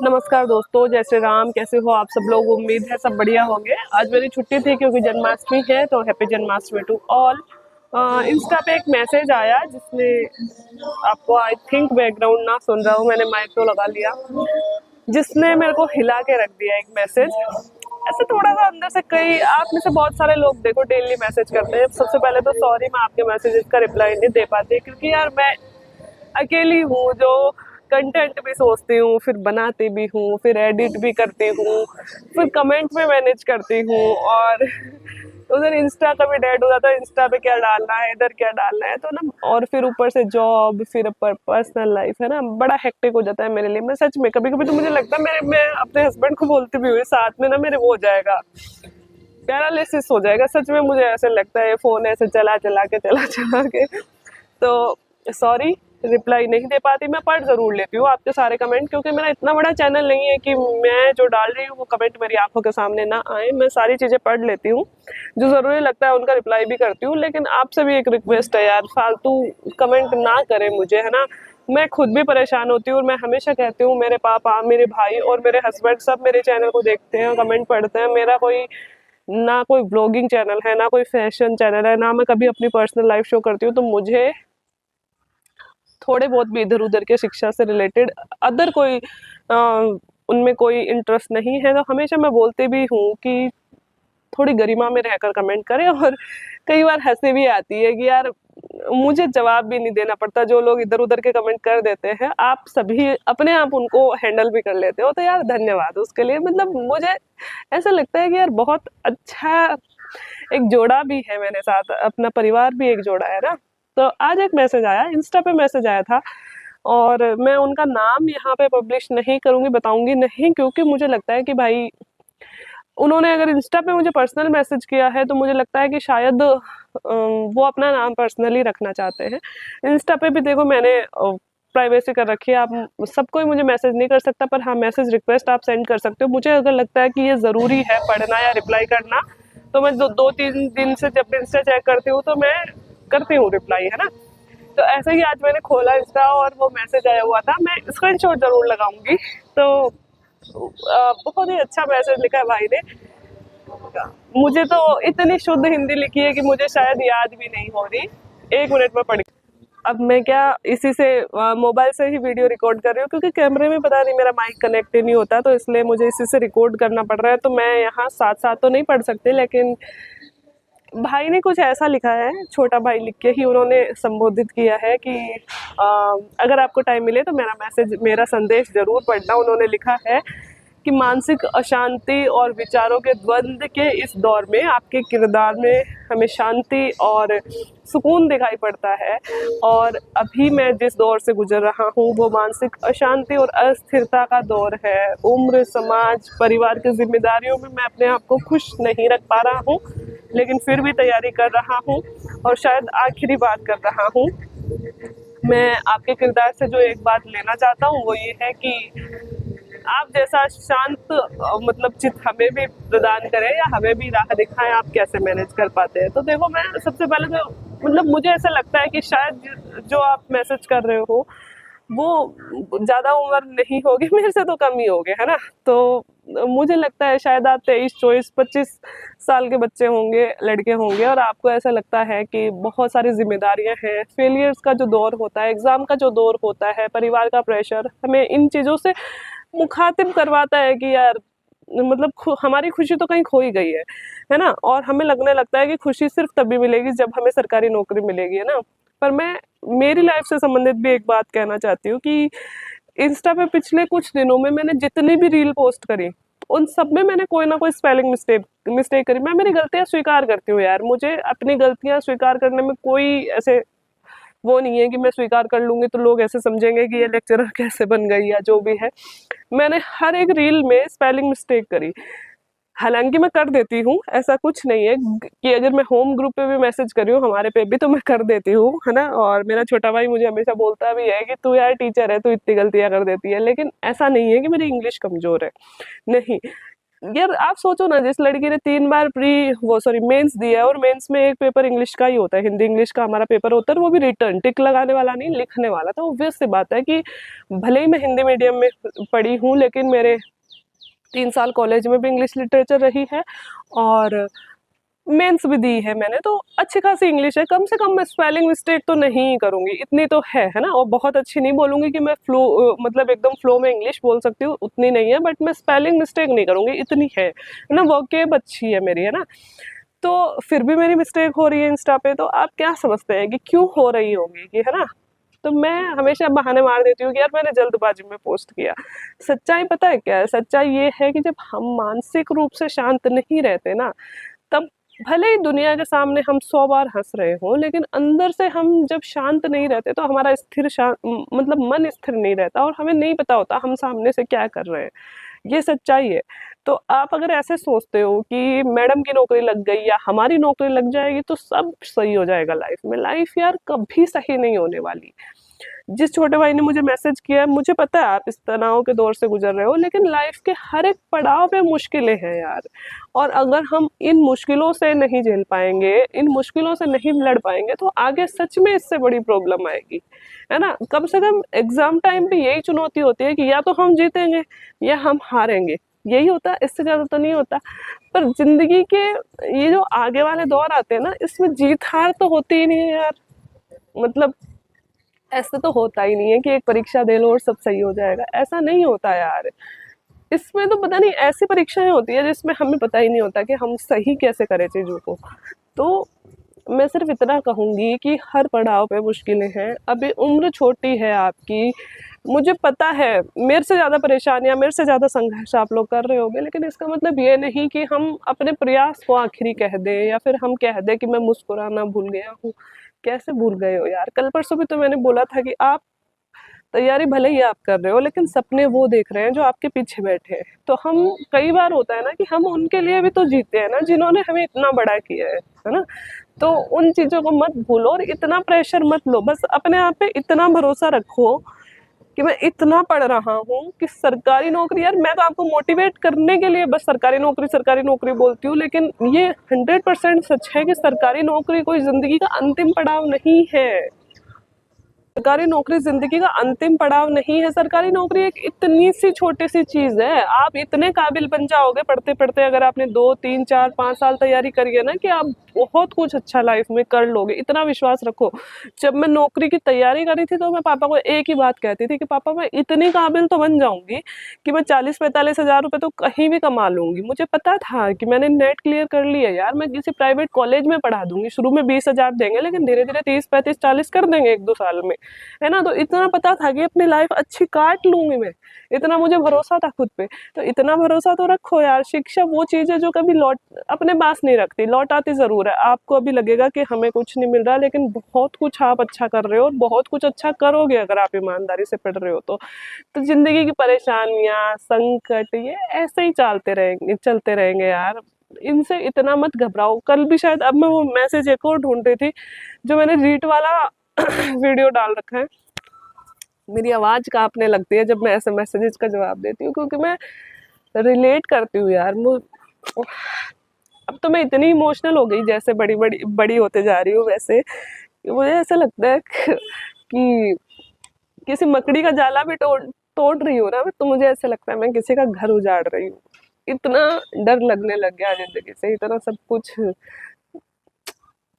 नमस्कार दोस्तों, जय श्री राम। कैसे हो आप सब लोग? उम्मीद है सब बढ़िया होंगे। आज मेरी छुट्टी थी क्योंकि जन्माष्टमी है, तो happy Janmashtami to all. Insta पे एक मैसेज आया जिसने आपको आई थिंक बैकग्राउंड ना सुन रहा हूँ, मैंने माइक तो लगा लिया, जिसने मेरे को हिला के रख दिया एक मैसेज। ऐसे थोड़ा सा अंदर से कई आप में से बहुत सारे लोग देखो डेली मैसेज करते हैं। सबसे पहले तो सॉरी, मैं आपके मैसेजेस का रिप्लाई नहीं दे पाती क्योंकि यार मैं अकेली हूँ जो कंटेंट भी सोचती हूँ, फिर बनाती भी हूँ, फिर एडिट भी करती हूँ, फिर कमेंट में मैनेज करती हूँ, और उधर इंस्टा का भी डेड हो जाता है, इंस्टा पे क्या डालना है, इधर क्या डालना है, तो ना, और फिर ऊपर से जॉब, फिर ऊपर पर्सनल लाइफ है ना, बड़ा हेक्टिक हो जाता है मेरे लिए। मैं सच में कभी कभी तो मुझे लगता है मैं अपने हस्बैंड को बोलती भी हुई साथ में ना, मेरे वो हो जाएगा, पैरालिसिस हो जाएगा। सच में मुझे ऐसे लगता है, फोन ऐसे चला चला के तो सॉरी, रिप्लाई नहीं दे पाती। मैं पढ़ ज़रूर लेती हूँ आपके सारे कमेंट, क्योंकि मेरा इतना बड़ा चैनल नहीं है कि मैं जो डाल रही हूँ वो कमेंट मेरी आंखों के सामने ना आए। मैं सारी चीज़ें पढ़ लेती हूँ, जो ज़रूरी लगता है उनका रिप्लाई भी करती हूँ। लेकिन आपसे भी एक रिक्वेस्ट है यार, फालतू कमेंट ना करें मुझे, है ना। मैं खुद भी परेशान होती हूँ और मैं हमेशा कहती हूँ, मेरे पापा, मेरे भाई और मेरे हस्बैंड सब मेरे चैनल को देखते हैं, कमेंट पढ़ते हैं। मेरा कोई ना कोई ब्लॉगिंग चैनल है, ना कोई फैशन चैनल है, ना मैं कभी अपनी पर्सनल लाइफ शो करती हूँ, तो मुझे थोड़े बहुत भी इधर उधर के शिक्षा से रिलेटेड अदर कोई उनमें कोई इंटरेस्ट नहीं है। तो हमेशा मैं बोलती भी हूँ कि थोड़ी गरिमा में रहकर कमेंट करें। और कई बार हंसी भी आती है कि यार मुझे जवाब भी नहीं देना पड़ता, जो लोग इधर उधर के कमेंट कर देते हैं आप सभी अपने आप उनको हैंडल भी कर लेते हो, तो यार धन्यवाद उसके लिए। मतलब मुझे ऐसा लगता है कि यार बहुत अच्छा एक जोड़ा भी है मेरे साथ, अपना परिवार भी एक जोड़ा है ना। तो आज एक मैसेज आया, इंस्टा पे मैसेज आया था, और मैं उनका नाम यहाँ पे पब्लिश नहीं करूँगी, बताऊँगी नहीं, क्योंकि मुझे लगता है कि भाई उन्होंने अगर इंस्टा पे मुझे पर्सनल मैसेज किया है तो मुझे लगता है कि शायद वो अपना नाम पर्सनली रखना चाहते हैं। इंस्टा पे भी देखो मैंने प्राइवेसी कर रखी है, आप सबको ही मुझे मैसेज नहीं कर सकता, पर हाँ मैसेज रिक्वेस्ट आप सेंड कर सकते हो। मुझे अगर लगता है कि ये ज़रूरी है पढ़ना या रिप्लाई करना, तो मैं दो तीन दिन से जब इंस्टा चेक करती हूँ तो मैं करती हूँ रिप्लाई, है ना। तो ऐसे ही आज मैंने खोला इंस्टा और वो मैसेज आया हुआ था, मैं स्क्रीनशॉट जरूर लगाऊंगी। तो बहुत ही अच्छा मैसेज लिखा है भाई ने। मुझे तो इतनी शुद्ध हिंदी लिखी है कि मुझे शायद याद भी नहीं हो रही। 1 मिनट में पढ़, अब मैं क्या इसी से मोबाइल से ही वीडियो रिकॉर्ड कर रही हूँ, क्योंकि कैमरे में पता नहीं मेरा माइक कनेक्ट ही नहीं होता, तो इसलिए मुझे इसी से रिकॉर्ड करना पड़ रहा है। तो मैं यहाँ साथ साथ तो नहीं पढ़ सकती, लेकिन भाई ने कुछ ऐसा लिखा है, छोटा भाई लिख के ही उन्होंने संबोधित किया है कि अगर आपको टाइम मिले तो मेरा संदेश ज़रूर पढ़ना। उन्होंने लिखा है कि मानसिक अशांति और विचारों के द्वंद्व के इस दौर में आपके किरदार में हमें शांति और सुकून दिखाई पड़ता है, और अभी मैं जिस दौर से गुजर रहा हूँ वो मानसिक अशांति और अस्थिरता का दौर है। उम्र, समाज, परिवार की जिम्मेदारियों में मैं अपने आप को खुश नहीं रख पा रहा हूँ, लेकिन फिर भी तैयारी कर रहा हूँ और शायद आखिरी बात कर रहा हूँ। मैं आपके किरदार से जो एक बात लेना चाहता हूँ वो ये है कि आप जैसा शांत मतलब चित हमें भी प्रदान करें, या हमें भी राह दिखाएं आप कैसे मैनेज कर पाते हैं। तो देखो, मैं सबसे पहले तो मतलब मुझे ऐसा लगता है कि शायद जो आप मैसेज कर रहे हो वो ज़्यादा उम्र नहीं होगी, मेरे से तो कम ही होगे, है ना। तो मुझे लगता है शायद आप 23, 24, 25 साल के बच्चे होंगे, लड़के होंगे, और आपको ऐसा लगता है कि बहुत सारी जिम्मेदारियां हैं, फेलियर्स का जो दौर होता है, एग्ज़ाम का जो दौर होता है, परिवार का प्रेशर हमें इन चीज़ों से मुखातिब करवाता है कि यार मतलब हमारी खुशी तो कहीं खो ही गई है ना। और हमें लगने लगता है कि खुशी सिर्फ तभी मिलेगी जब हमें सरकारी नौकरी मिलेगी, है ना। पर मैं मेरी लाइफ से संबंधित भी एक बात कहना चाहती हूँ कि इंस्टा पे पिछले कुछ दिनों में मैंने जितनी भी रील पोस्ट करी, उन सब में मैंने कोई ना कोई स्पेलिंग मिस्टेक करी। मैं मेरी गलतियां स्वीकार करती हूँ यार, मुझे अपनी गलतियां स्वीकार करने में कोई ऐसे वो नहीं है कि मैं स्वीकार कर लूंगी तो लोग ऐसे समझेंगे कि ये लेक्चरर कैसे बन गई या जो भी है। मैंने हर एक रील में स्पेलिंग मिस्टेक करी, हालांकि मैं कर देती हूँ, ऐसा कुछ नहीं है कि अगर मैं होम ग्रुप पे भी मैसेज कर रही हूँ, हमारे पे भी, तो मैं कर देती हूँ, है ना। और मेरा छोटा भाई मुझे हमेशा बोलता भी है कि तू यार टीचर है, तू इतनी गलतियाँ कर देती है, लेकिन ऐसा नहीं है कि मेरी इंग्लिश कमज़ोर है, नहीं। यार आप सोचो ना, जिस लड़की ने 3 बार मेंस दिया है और मेंस में एक पेपर इंग्लिश का ही होता है, हिंदी इंग्लिश का हमारा पेपर होता है, और वो भी रिटर्न टिक लगाने वाला नहीं, लिखने वाला, तो ऑब्वियस सी बात है कि भले ही मैं हिंदी मीडियम में पढ़ी हूँ, लेकिन मेरे 3 साल कॉलेज में भी इंग्लिश लिटरेचर रही है और मेंस भी दी है मैंने, तो अच्छी खासी इंग्लिश है। कम से कम मैं स्पेलिंग मिस्टेक तो नहीं करूंगी, इतनी तो है ना। और बहुत अच्छी नहीं बोलूंगी कि मैं मतलब एकदम फ्लो में इंग्लिश बोल सकती हूँ, उतनी नहीं है, बट मैं स्पेलिंग मिस्टेक नहीं करूंगी, इतनी है ना। वोकेब अच्छी है मेरी, है ना। तो फिर भी मेरी मिस्टेक हो रही है इंस्टा पे, तो आप क्या समझते हैं कि क्यों हो रही होगी, कि है ना। तो मैं हमेशा बहाने मार देती हूँ कि यार मैंने जल्दबाजी में पोस्ट किया। सच्चाई पता है क्या है? सच्चाई ये है कि जब हम मानसिक रूप से शांत नहीं रहते ना, तब भले ही दुनिया के सामने हम 100 बार हंस रहे हों, लेकिन अंदर से हम जब शांत नहीं रहते तो हमारा मतलब मन स्थिर नहीं रहता, और हमें नहीं पता होता हम सामने से क्या कर रहे हैं। ये सच्चाई है। तो आप अगर ऐसे सोचते हो कि मैडम की नौकरी लग गई या हमारी नौकरी लग जाएगी तो सब सही हो जाएगा लाइफ में, लाइफ यार कभी सही नहीं होने वाली। जिस छोटे भाई ने मुझे मैसेज किया है, मुझे पता है आप इस तनाव के दौर से गुजर रहे हो, लेकिन लाइफ के हर एक पड़ाव पे मुश्किलें हैं यार। और अगर हम इन मुश्किलों से नहीं झेल पाएंगे, इन मुश्किलों से नहीं लड़ पाएंगे, तो आगे सच में इससे बड़ी प्रॉब्लम आएगी, है ना। कम से कम एग्जाम टाइम पे यही चुनौती होती है कि या तो हम जीतेंगे या हम हारेंगे, यही होता है, इससे ज्यादा तो नहीं होता। पर जिंदगी के ये जो आगे वाले दौर आते हैं ना, इसमें जीत हार तो होती ही नहीं है यार। मतलब ऐसे तो होता ही नहीं है कि एक परीक्षा दे लो और सब सही हो जाएगा, ऐसा नहीं होता यार। इसमें तो पता नहीं ऐसी परीक्षाएं होती है जिसमें हमें पता ही नहीं होता कि हम सही कैसे करें चीजों को। तो मैं सिर्फ इतना कहूंगी कि हर पड़ाव पे मुश्किलें हैं, अभी उम्र छोटी है आपकी। मुझे पता है मेरे से ज्यादा परेशानियां, मेरे से ज्यादा संघर्ष आप लोग कर रहे होंगे, लेकिन इसका मतलब ये नहीं कि हम अपने प्रयास को आखिरी कह दें, या फिर हम कह दें कि मैं मुस्कुराना भूल गया हूँ। कैसे भूल गए हो यार? कल परसों भी तो मैंने बोला था कि आप तैयारी भले ही आप कर रहे हो, लेकिन सपने वो देख रहे हैं जो आपके पीछे बैठे हैं। तो हम, कई बार होता है ना कि हम उनके लिए भी तो जीते हैं ना, जिन्होंने हमें इतना बड़ा किया है ना। तो उन चीजों को मत भूलो और इतना प्रेशर मत लो। बस अपने आप पे इतना भरोसा रखो कि मैं इतना पढ़ रहा हूँ कि सरकारी नौकरी, यार मैं तो आपको मोटिवेट करने के लिए बस सरकारी नौकरी बोलती हूँ, लेकिन ये 100% सच है कि सरकारी नौकरी कोई जिंदगी का अंतिम पड़ाव नहीं है। सरकारी नौकरी जिंदगी का अंतिम पड़ाव नहीं है। सरकारी नौकरी एक इतनी सी छोटी सी चीज है, आप इतने काबिल बन जाओगे पढ़ते पढ़ते, अगर आपने 2 3 4 5 साल तैयारी करी है ना, कि आप बहुत कुछ अच्छा लाइफ में कर लोगे, इतना विश्वास रखो। जब मैं नौकरी की तैयारी करी थी तो मैं पापा को एक ही बात कहती थी कि पापा मैं इतनी काबिल तो बन जाऊंगी कि मैं 40 45 हजार रुपए तो कहीं भी कमा लूंगी। मुझे पता था कि मैंने नेट क्लियर कर लिया यार, मैं किसी प्राइवेट कॉलेज में पढ़ा दूंगी, शुरू में 20 हजार देंगे, लेकिन धीरे धीरे 30 35 40 कर देंगे 1 2 साल में, है ना। तो इतना पता था कि अपनी लाइफ अच्छी काट लूंगी मैं, इतना मुझे भरोसा था खुद पे। तो इतना भरोसा तो रखो यार। शिक्षा वो चीज है जो कभी लौट अपने पास नहीं रखती, लौट आती जरूर है। आपको अभी लगेगा कि हमें कुछ नहीं मिल रहा, लेकिन बहुत कुछ आप अच्छा कर रहे हो और बहुत कुछ अच्छा करोगे अगर आप ईमानदारी से पढ़ रहे हो तो जिंदगी की परेशानियां, संकट, ये ऐसे ही चलते रहेंगे यार। इनसे इतना मत घबराओ। कल भी शायद, अब मैं वो मैसेज एक और ढूंढ रही थी जो मैंने रीट वाला वीडियो डाल रखा है। मेरी आवाज कांपने लगती है जब मैं ऐसे मैसेजेस का जवाब देती हूँ, क्योंकि मैं रिलेट करती हूँ यार। अब तो मैं इतनी इमोशनल हो गई, जैसे बड़ी बड़ी बड़ी होते जा रही हूँ, वैसे मुझे ऐसा लगता है कि किसी मकड़ी का जाला भी तोड़ तोड़ रही हूँ ना मैं, तो मुझे ऐसा लगता है मैं किसी का घर उजाड़ रही हूँ। इतना डर लगने लग गया जिंदगी से, इतना सब कुछ,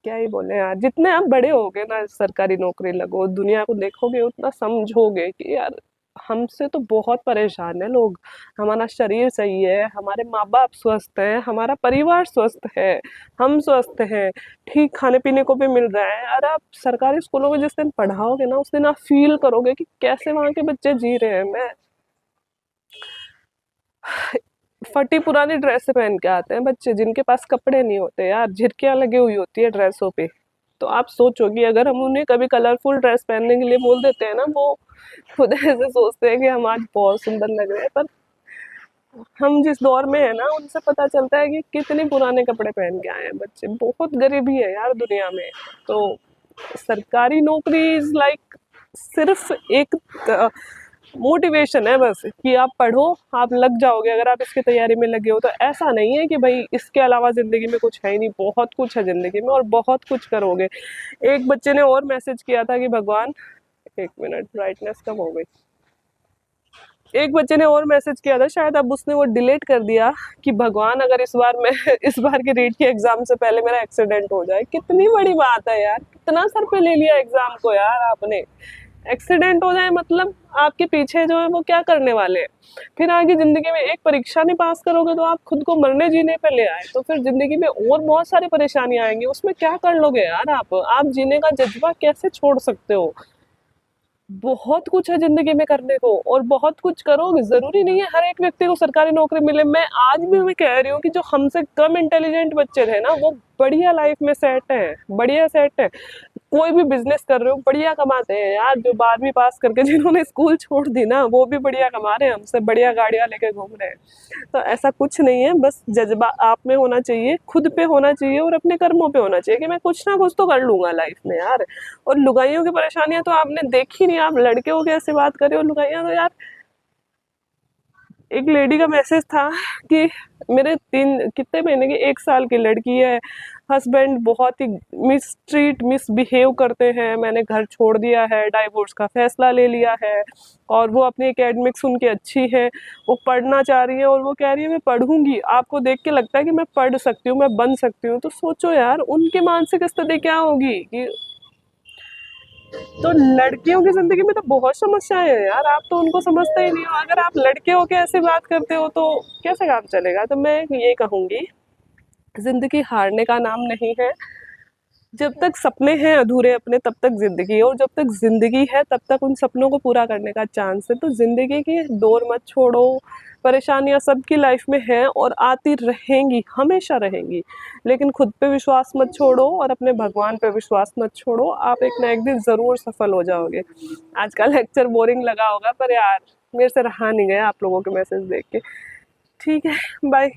क्या ही बोले यार। जितने आप बड़े होगे ना, सरकारी नौकरी लगो, दुनिया को देखोगे, उतना समझोगे कि यार हमसे तो बहुत परेशान है लोग। हमारा शरीर सही है, हमारे माँ बाप स्वस्थ हैं, हमारा परिवार स्वस्थ है, हम स्वस्थ हैं, ठीक खाने पीने को भी मिल रहा है। और आप सरकारी स्कूलों में जिस दिन पढ़ाओगे ना, उस दिन आप फील करोगे कि कैसे वहाँ के बच्चे जी रहे हैं। मैं फटी पुरानी ड्रेस पहन के आते हैं बच्चे, जिनके पास कपड़े नहीं होते यार, झिरकियां लगी हुई होती है ड्रेसों पे। तो आप सोचो कि अगर हम उन्हें कभी कलरफुल ड्रेस पहनने के लिए बोल देते हैं ना, वो खुद ऐसे सोचते हैं कि हम आज बहुत सुंदर लग रहे हैं। पर हम जिस दौर में है ना, उनसे पता चलता है कि कितने पुराने कपड़े पहन के आए हैं बच्चे। बहुत गरीबी है यार दुनिया में। तो सरकारी नौकरी इज लाइक सिर्फ एक मोटिवेशन है बस कि आप पढ़ो, आप लग जाओगे अगर आप इसकी तैयारी में लगे हो तो। ऐसा नहीं है कि भाई इसके अलावा ज़िंदगी में कुछ है ही नहीं, बहुत कुछ है ज़िंदगी में और बहुत कुछ करोगे। एक बच्चे ने और मैसेज किया था कि भगवान, एक मिनट ब्राइटनेस कम हो गई। एक बच्चे ने और मैसेज किया था, शायद अब उसने वो डिलीट कर दिया, कि भगवान अगर इस बार मैं इस बार के रीट के एग्जाम से पहले मेरा एक्सीडेंट हो जाए। कितनी बड़ी बात है यार, कितना सर पे ले लिया एग्जाम को यार आपने। एक्सीडेंट हो जाए मतलब आपके पीछे जो है वो क्या करने वाले हैं। फिर आगे जिंदगी में एक परीक्षा नहीं पास करोगे तो आप खुद को मरने जीने पे ले आए, तो फिर जिंदगी में और बहुत सारी परेशानियां आएंगी, उसमें क्या कर लोगे यार आप जीने का जज्बा कैसे छोड़ सकते हो। बहुत कुछ है जिंदगी में करने को और बहुत कुछ करोगे। जरूरी नहीं है हर एक व्यक्ति को सरकारी नौकरी मिले। मैं आज भी मैं कह रही हूँ कि जो हमसे कम इंटेलिजेंट बच्चे थे ना वो बढ़िया लाइफ में सेट है, बढ़िया सेट है। कोई भी बिजनेस कर रहे हो बढ़िया कमाते हैं यार। जो 12वीं पास करके जिन्होंने स्कूल छोड़ दी ना वो भी बढ़िया कमा रहे हैं, हमसे बढ़िया गाड़ियां लेके घूम रहे हैं। तो ऐसा कुछ नहीं है, बस जज्बा आप में होना चाहिए, खुद पे होना चाहिए और अपने कर्मों पे होना चाहिए कि मैं कुछ ना कुछ तो कर लूंगा लाइफ में यार। और लुगाइयों की परेशानियां तो आपने देखी नहीं, आप लड़के हो कैसे बात कर रहे हो, लुगाइयां तो यार। एक लेडी का मैसेज था कि मेरे 3 कितने महीने की 1 साल की लड़की है, हस्बैंड बहुत ही मिसबिहेव करते हैं, मैंने घर छोड़ दिया है, डाइवोर्स का फैसला ले लिया है और वो अपनी एकेडमिक्स उनकी अच्छी है, वो पढ़ना चाह रही है और वो कह रही है मैं पढ़ूंगी। आपको देख के लगता है कि मैं पढ़ सकती हूँ, मैं बन सकती हूँ, तो सोचो यार उनकी मानसिक स्थिति क्या होगी कि। तो लड़कियों की जिंदगी में तो बहुत समस्याएं हैं यार, आप तो उनको समझते ही नहीं हो। अगर आप लड़के हो के ऐसे बात करते हो तो कैसे काम चलेगा। तो मैं ये कहूंगी, जिंदगी हारने का नाम नहीं है। जब तक सपने हैं अधूरे अपने तब तक जिंदगी है, और जब तक जिंदगी है तब तक उन सपनों को पूरा करने का चांस है। तो जिंदगी की डोर मत छोड़ो। परेशानियां सबकी लाइफ में हैं और आती रहेंगी, हमेशा रहेंगी, लेकिन खुद पे विश्वास मत छोड़ो और अपने भगवान पे विश्वास मत छोड़ो। आप एक ना एक दिन जरूर सफल हो जाओगे। आज का लेक्चर बोरिंग लगा होगा पर यार मेरे से रहा नहीं गया आप लोगों के मैसेज देख के। ठीक है, बाय।